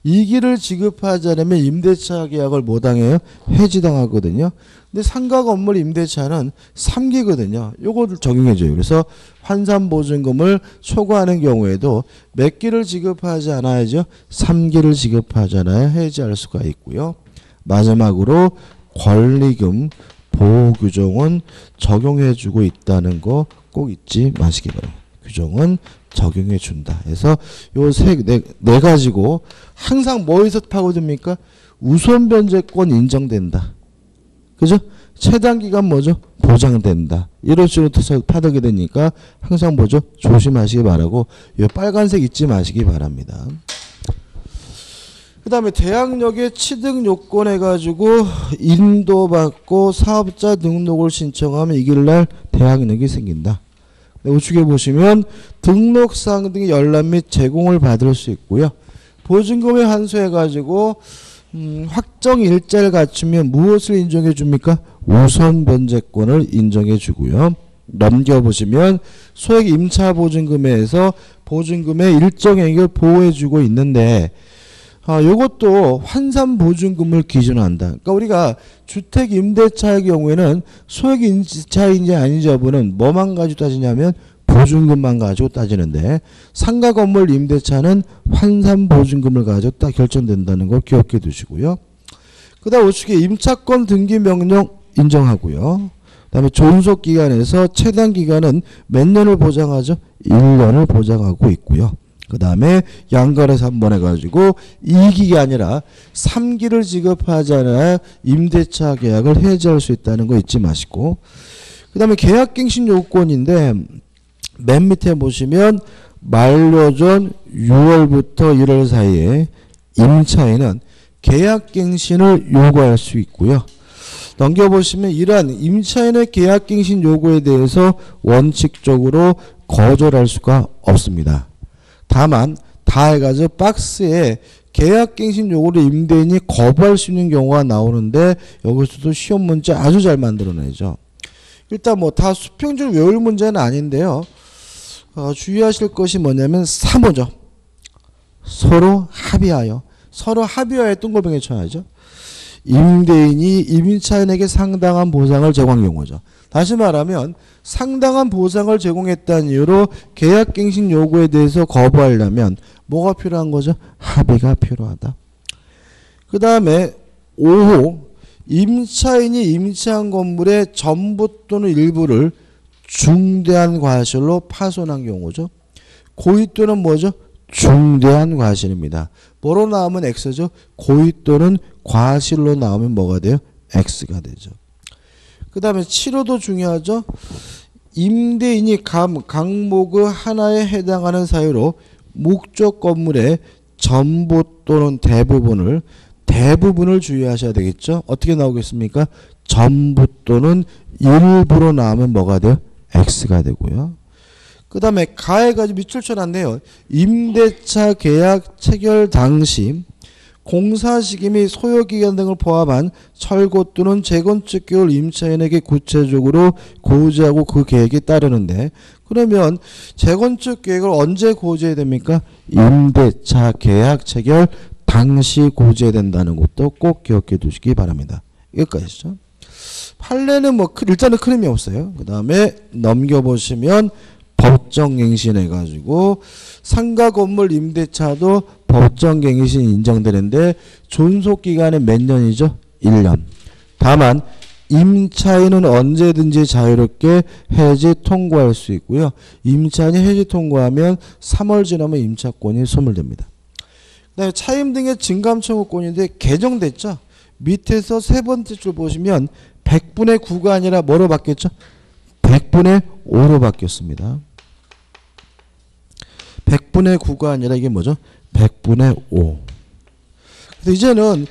2기를 지급하지 않으면 임대차 계약을 못 당해요. 해지당하거든요. 근데 상가 건물 임대차는 3기거든요. 요거를 적용해줘요. 그래서 환산보증금을 초과하는 경우에도 몇 기를 지급하지 않아야죠? 3기를 지급하지 않아야 해지할 수가 있고요. 마지막으로 권리금 보호규정은 적용해주고 있다는 거 꼭 잊지 마시기 바랍니다. 규정은 적용해 준다. 그래서 요 네 가지고 항상 뭐에서 파고듭니까? 우선 변제권 인정된다. 그죠? 최단 기간 뭐죠? 보장된다. 이런 식으로 파악이 되니까 항상 뭐죠? 조심하시기 바라고 이 빨간색 잊지 마시기 바랍니다. 그 다음에 대항력의 취득 요건 해가지고 인도받고 사업자 등록을 신청하면 이길날 대항력이 생긴다. 우측에 보시면 등록사항 등의 열람 및 제공을 받을 수 있고요. 보증금에 환수해가지고 확정 일자를 갖추면 무엇을 인정해 줍니까? 우선 변제권을 인정해 주고요. 넘겨보시면 소액 임차 보증금에서 보증금의 일정액을 보호해 주고 있는데 요것도 환산 보증금을 기준으로 한다. 그러니까 우리가 주택 임대차의 경우에는 소액 임차인지 아닌지 여부는 뭐만 가지고 따지냐면 보증금만 가지고 따지는데 상가 건물 임대차는 환산 보증금을 가지고 딱 결정된다는 걸 기억해 두시고요. 그 다음 우측에 임차권 등기 명령 인정하고요. 그 다음에 존속 기간에서 최단 기간은 몇 년을 보장하죠? 1년을 보장하고 있고요. 그 다음에 양가에서 한번 해가지고 2기가 아니라 3기를 지급하지 않아야 임대차 계약을 해지할 수 있다는 거 잊지 마시고, 그 다음에 계약갱신 요건인데 맨 밑에 보시면 만료 전 6월부터 1월 사이에 임차인은 계약갱신을 요구할 수 있고요. 넘겨보시면 이러한 임차인의 계약갱신 요구에 대해서 원칙적으로 거절할 수가 없습니다. 다만 다 해가지고 박스에 계약갱신 요구를 임대인이 거부할 수 있는 경우가 나오는데 여기서도 시험 문제 아주 잘 만들어내죠. 일단 뭐 다 수평적으로 외울 문제는 아닌데요. 주의하실 것이 뭐냐면 3호죠. 서로 합의하에 둥글뱅이 쳐야죠. 임대인이 임차인에게 상당한 보상을 제공한 경우죠. 다시 말하면 상당한 보상을 제공했다는 이유로 계약갱신 요구에 대해서 거부하려면 뭐가 필요한 거죠? 합의가 필요하다. 그 다음에 5호 임차인이 임차한 건물의 전부 또는 일부를 중대한 과실로 파손한 경우죠. 고의 또는 뭐죠? 중대한 과실입니다. 뭐로 나오면 X죠? 고의 또는 과실로 나오면 뭐가 돼요? X가 되죠. 그 다음에 7호도 중요하죠. 임대인이 강목 하나에 해당하는 사유로 목적 건물의 전부 또는 대부분을 주의하셔야 되겠죠. 어떻게 나오겠습니까? 전부 또는 일부로 나오면 뭐가 돼요? X가 되고요. 그 다음에 가해가지고 밑줄 쳐놨네요. 임대차 계약 체결 당시 공사 시기 및 소요기간 등을 포함한 철거 또는 재건축 계획을 임차인에게 구체적으로 고지하고 그 계획에 따르는데, 그러면 재건축 계획을 언제 고지해야 됩니까? 임대차 계약 체결 당시 고지해야 된다는 것도 꼭 기억해 두시기 바랍니다. 여기까지죠. 판례는 뭐 일단은 큰 의미 없어요. 그 다음에 넘겨보시면 법정갱신해가지고 상가 건물 임대차도 법정갱신 인정되는데 존속기간은 몇 년이죠? 1년. 다만 임차인은 언제든지 자유롭게 해지 통고할 수 있고요. 임차인이 해지 통고하면 3월 지나면 임차권이 소멸됩니다. 그 다음에 차임 등의 증감청구권인데 개정됐죠. 밑에서 세 번째 줄 보시면 100분의 9가 아니라 뭐로 바뀌었죠? 100분의 5로 바뀌었습니다. 100분의 9가 아니라 이게 뭐죠? 100분의 5. 그래서 이제는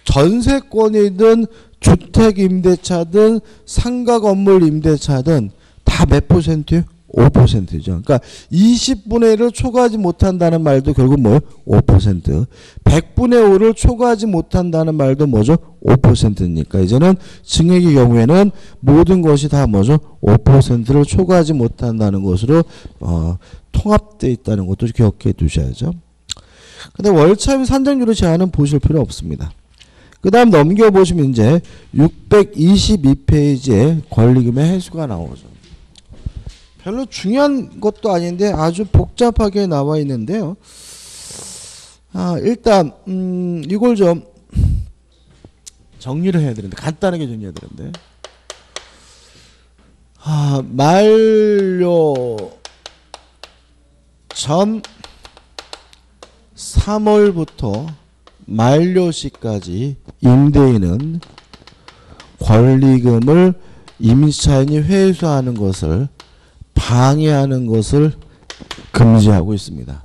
전세권이든 주택 임대차든 상가 건물 임대차든 다 몇 %예요? 5%죠. 그러니까 20분의 1을 초과하지 못한다는 말도 결국 뭐예요? 5%. 100분의 5를 초과하지 못한다는 말도 뭐죠? 5%니까 이제는 증액의 경우에는 모든 것이 다 뭐죠? 5%를 초과하지 못한다는 것으로 통합되어 있다는 것도 기억해 두셔야죠. 근데 월차임 산정률의 제한은 보실 필요 없습니다. 그 다음 넘겨보시면 이제 622페이지에 권리금의 해수가 나오죠. 별로 중요한 것도 아닌데 아주 복잡하게 나와 있는데요. 일단 이걸 좀 정리를 해야 되는데, 간단하게 정리해야 되는데, 만료 전 3월부터 만료시까지 임대인은 권리금을 임차인이 회수하는 것을 방해하는 것을 금지하고 있습니다.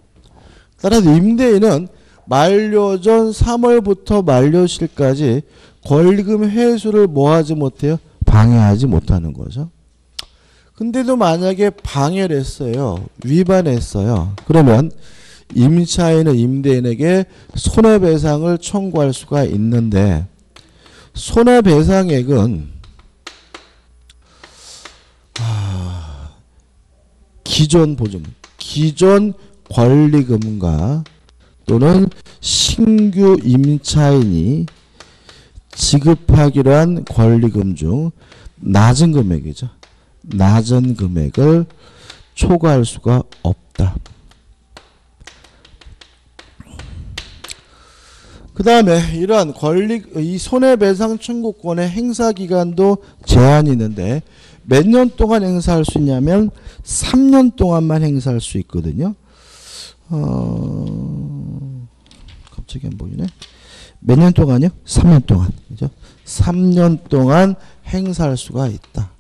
따라서 임대인은 만료 전 3월부터 만료시까지 권리금 회수를 뭐하지 못해요? 방해하지 못하는 거죠. 근데도 만약에 방해를 했어요. 위반했어요. 그러면 임차인은 임대인에게 손해배상을 청구할 수가 있는데 손해배상액은 기존 보증, 기존 권리금과 또는 신규 임차인이 지급하기로 한 권리금 중 낮은 금액이죠. 낮은 금액을 초과할 수가 없다. 그 다음에 이러한 이 손해배상 청구권의 행사 기간도 제한이 있는데 몇 년 동안 행사할 수 있냐면 3년 동안만 행사할 수 있거든요. 갑자기 안 보이네. 몇 년 동안요? 3년 동안. 그죠? 3년 동안 행사할 수가 있다.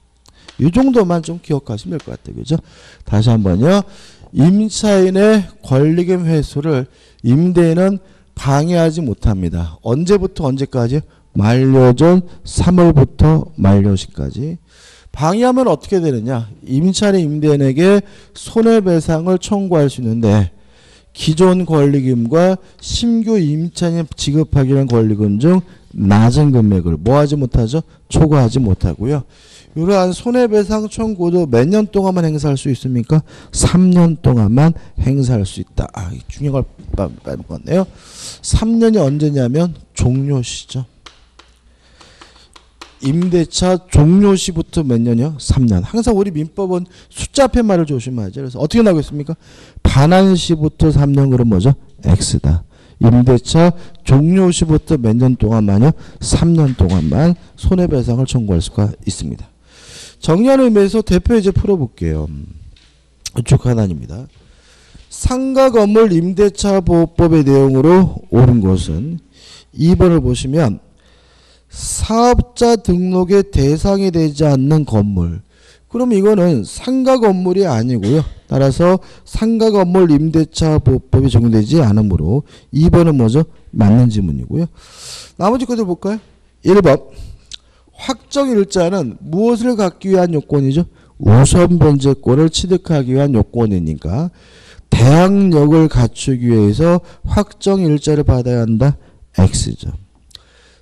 이 정도만 좀 기억하시면 될 것 같아요. 그죠? 다시 한번요. 임차인의 권리금 회수를 임대인은 방해하지 못합니다. 언제부터 언제까지? 만료전 3월부터 만료시까지. 방해하면 어떻게 되느냐? 임차인의 임대인에게 손해배상을 청구할 수 있는데 기존 권리금과 신규 임차인이 지급하기로 한 권리금 중 낮은 금액을 뭐하지 못하죠? 초과하지 못하고요. 이러한 손해배상 청구도 몇 년 동안만 행사할 수 있습니까? 3년 동안만 행사할 수 있다. 중요한 걸 빼먹었네요. 3년이 언제냐면 종료시죠. 임대차 종료시부터 몇 년이요? 3년. 항상 우리 민법은 숫자 앞에 말을 조심하죠. 그래서 어떻게 나오겠습니까? 반환시부터 3년 그럼 뭐죠? X다. 임대차 종료시부터 몇 년 동안만요? 3년 동안만 손해배상을 청구할 수가 있습니다. 정리하는 의미에서 대표 이제 풀어볼게요. 쭉 하나입니다. 상가 건물 임대차 보호법의 내용으로 옳은 것은 2번을 보시면 사업자 등록의 대상이 되지 않는 건물. 그럼 이거는 상가 건물이 아니고요. 따라서 상가 건물 임대차 보호법이 적용되지 않으므로 2번은 뭐죠? 맞는 지문이고요. 나머지 것들 볼까요? 1번. 확정일자는 무엇을 갖기 위한 요건이죠? 우선 변제권을 취득하기 위한 요건이니까 대항력을 갖추기 위해서 확정일자를 받아야 한다. X죠.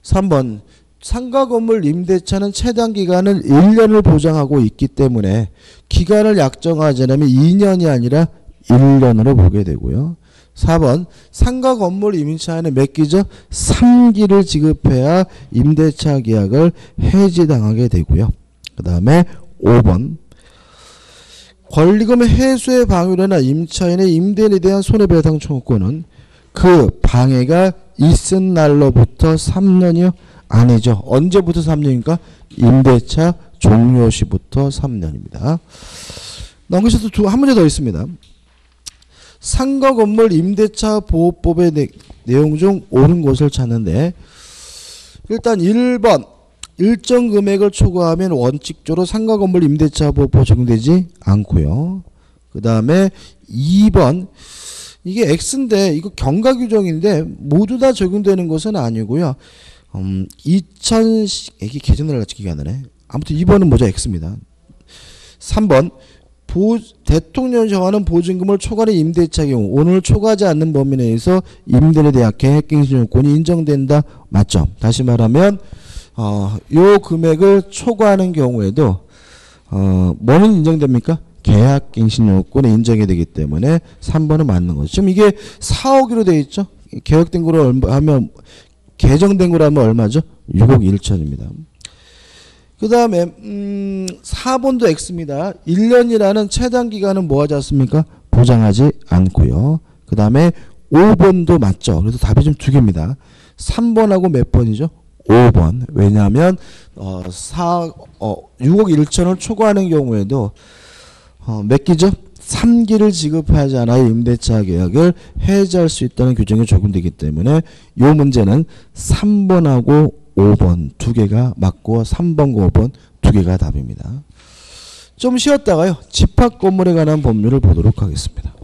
3번. 상가 건물 임대차는 최단 기간을 1년을 보장하고 있기 때문에 기간을 약정하지 않으면 2년이 아니라 1년으로 보게 되고요. 4번 상가 건물 임차인은 몇 기죠? 3기를 지급해야 임대차 계약을 해지당하게 되고요. 그 다음에 5번 권리금 해소의 방해나 임차인의 임대인에 대한 손해배상 청구권은 그 방해가 있은 날로부터 3년이요? 아니죠. 언제부터 3년입니까? 임대차 종료시부터 3년입니다. 넘기셔서 한 문제 더 있습니다. 상가 건물 임대차 보호법의 내용 중 옳은 것을 찾는데 일단 1번 일정 금액을 초과하면 원칙적으로 상가 건물 임대차 보호법 적용되지 않고요. 그 다음에 2번 이게 X인데 이거 경과 규정인데 모두 다 적용되는 것은 아니고요. 이게 계정을 같이 기가 안 나네. 아무튼 2번은 뭐죠? X입니다. 3번 대통령이 정하는 보증금을 초과하는 임대차 경우 오늘 초과하지 않는 범위 내에서 임대인에 대한 계획갱신 요건이 인정된다. 맞죠? 다시 말하면 요 금액을 초과하는 경우에도 뭐는 인정됩니까? 계약갱신 요건이 인정이 되기 때문에 3번은 맞는 거죠. 지금 이게 4억으로 되어 있죠? 계획된 거로 하면 개정된 거로 하면 얼마죠? 6억 1천입니다. 그 다음에 4번도 X입니다. 1년이라는 최단 기간은 뭐 하지 않습니까? 보장하지 않고요. 그 다음에 5번도 맞죠. 그래서 답이 좀 두 개입니다. 3번하고 몇 번이죠? 5번. 왜냐하면 6억 1천을 초과하는 경우에도 몇 기죠? 3기를 지급하지 않아야 임대차 계약을 해지할 수 있다는 규정이 적용되기 때문에 이 문제는 3번하고 5번 두 개가 맞고 3번과 5번 두 개가 답입니다. 좀 쉬었다가요. 집합 건물에 관한 법률을 보도록 하겠습니다.